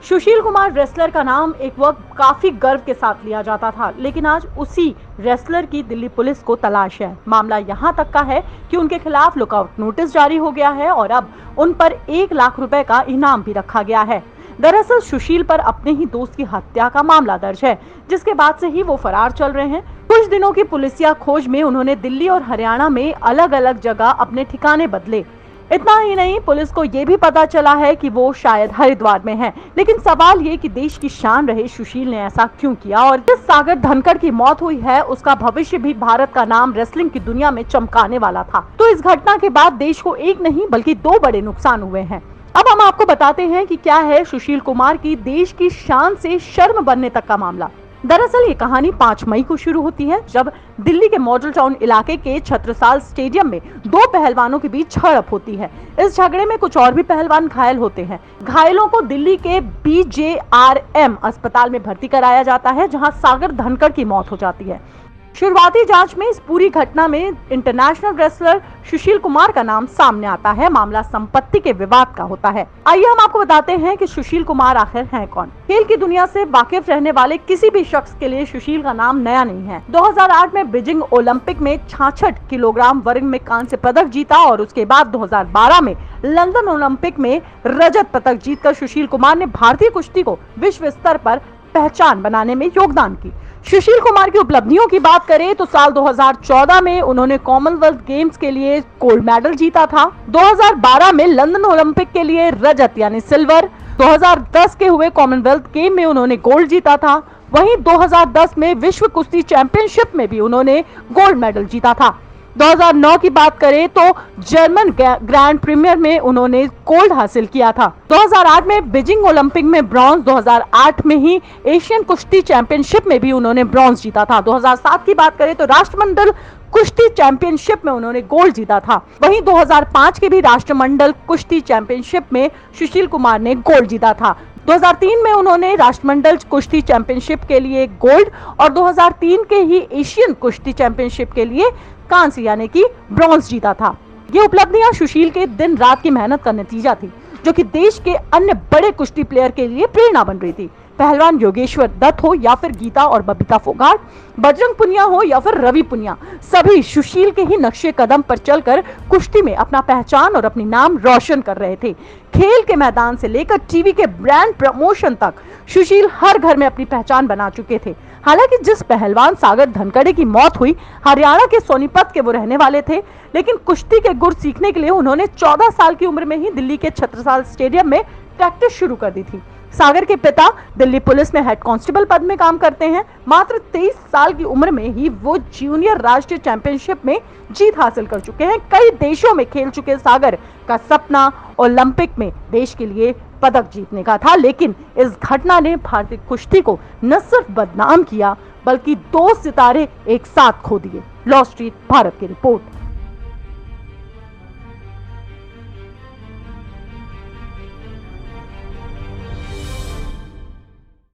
Sushil Kumar wrestler का नाम एक वक्त काफी गर्व के साथ लिया जाता था, लेकिन आज उसी रेसलर की दिल्ली पुलिस को तलाश है। मामला यहां तक का है कि उनके खिलाफ लुकआउट नोटिस जारी हो गया है और अब उन पर 1 लाख रुपए का इनाम भी रखा गया है। दरअसल सुशील पर अपने ही दोस्त की हत्या का मामला दर्ज है, जिसके बाद से ही वो फरार चल रहे हैं। कुछ दिनों की पुलिसिया खोज में उन्होंने दिल्ली और हरियाणा में अलग अलग जगह अपने ठिकाने बदले। इतना ही नहीं, पुलिस को ये भी पता चला है कि वो शायद हरिद्वार में हैं। लेकिन सवाल ये कि देश की शान रहे सुशील ने ऐसा क्यों किया और जिस सागर धनखड़ की मौत हुई है उसका भविष्य भी भारत का नाम रेसलिंग की दुनिया में चमकाने वाला था। तो इस घटना के बाद देश को एक नहीं बल्कि 2 बड़े नुकसान हुए हैं। अब हम आपको बताते हैं कि क्या है सुशील कुमार की देश की शान से शर्म बनने तक का मामला। दरअसल ये कहानी 5 मई को शुरू होती है, जब दिल्ली के मॉडल टाउन इलाके के छत्रसाल स्टेडियम में 2 पहलवानों के बीच झड़प होती है। इस झगड़े में कुछ और भी पहलवान घायल होते हैं। घायलों को दिल्ली के BJRM अस्पताल में भर्ती कराया जाता है, जहां सागर धनखड़ की मौत हो जाती है। शुरुआती जांच में इस पूरी घटना में इंटरनेशनल रेसलर सुशील कुमार का नाम सामने आता है। मामला संपत्ति के विवाद का होता है। आइए हम आपको बताते हैं कि सुशील कुमार आखिर हैं कौन। खेल की दुनिया से वाकिफ रहने वाले किसी भी शख्स के लिए सुशील का नाम नया नहीं है। 2008 में बीजिंग ओलंपिक में 66 किलोग्राम वर्ग में कांस्य पदक जीता और उसके बाद 2012 में लंदन ओलंपिक में रजत पदक जीतकर सुशील कुमार ने भारतीय कुश्ती को विश्व स्तर पर पहचान बनाने में योगदान की। सुशील कुमार की उपलब्धियों की बात करें तो साल 2014 में उन्होंने कॉमनवेल्थ गेम्स के लिए गोल्ड मेडल जीता था। 2012 में लंदन ओलंपिक के लिए रजत यानी सिल्वर। 2010 के हुए कॉमनवेल्थ गेम में उन्होंने गोल्ड जीता था। वहीं 2010 में विश्व कुश्ती चैंपियनशिप में भी उन्होंने गोल्ड मेडल जीता था। 2009 की बात करें तो जर्मन ग्रैंड प्रीमियर में उन्होंने गोल्ड हासिल किया था। 2008 में बीजिंग ओलंपिक में ब्रॉन्ज। 2008 में ही एशियन कुश्ती चैंपियनशिप में भी उन्होंने ब्रॉन्ज जीता था। 2007 की बात करें तो राष्ट्रमंडल कुश्ती चैंपियनशिप में उन्होंने गोल्ड जीता था। वहीं 2005 के भी राष्ट्रमंडल कुश्ती चैंपियनशिप में सुशील कुमार ने गोल्ड जीता था। 2003 में उन्होंने राष्ट्रमंडल कुश्ती चैंपियनशिप के लिए गोल्ड और 2003 के ही एशियन कुश्ती चैंपियनशिप के लिए कांस्य यानी कि ब्रॉन्ज जीता था। ये उपलब्धियां सुशील के दिन रात की मेहनत का नतीजा थी, जो कि देश के अन्य बड़े कुश्ती प्लेयर के लिए प्रेरणा बन रही थी। पहलवान योगेश्वर दत्त हो या फिर गीता और बबीता फोगाट, बजरंग पुनिया हो या फिर रवि पुनिया, सभी सुशील के ही नक्शे कदम पर चलकर कुश्ती में अपना पहचान और अपनी नाम रोशन कर रहे थे। खेल के मैदान से लेकर टीवी के ब्रांड प्रमोशन तक सुशील हर घर में अपनी पहचान बना चुके थे। हालांकि जिस पहलवान सागर धनखड़ की मौत हुई, हरियाणा के सोनीपत के वो रहने वाले थे, लेकिन कुश्ती के गुर सीखने के लिए उन्होंने 14 साल की उम्र में ही दिल्ली के छत्रसाल स्टेडियम में प्रैक्टिस शुरू कर दी थी। सागर के पिता दिल्ली पुलिस में हेड कांस्टेबल पद में काम करते हैं। मात्र 23 साल की उम्र में ही वो जूनियर राष्ट्रीय चैंपियनशिप में जीत हासिल कर चुके हैं। कई देशों में खेल चुके सागर का सपना ओलंपिक में देश के लिए पदक जीतने का था, लेकिन इस घटना ने भारतीय कुश्ती को न सिर्फ बदनाम किया बल्कि 2 सितारे एक साथ खो दिए। लॉ स्ट्रीट भारत की रिपोर्ट।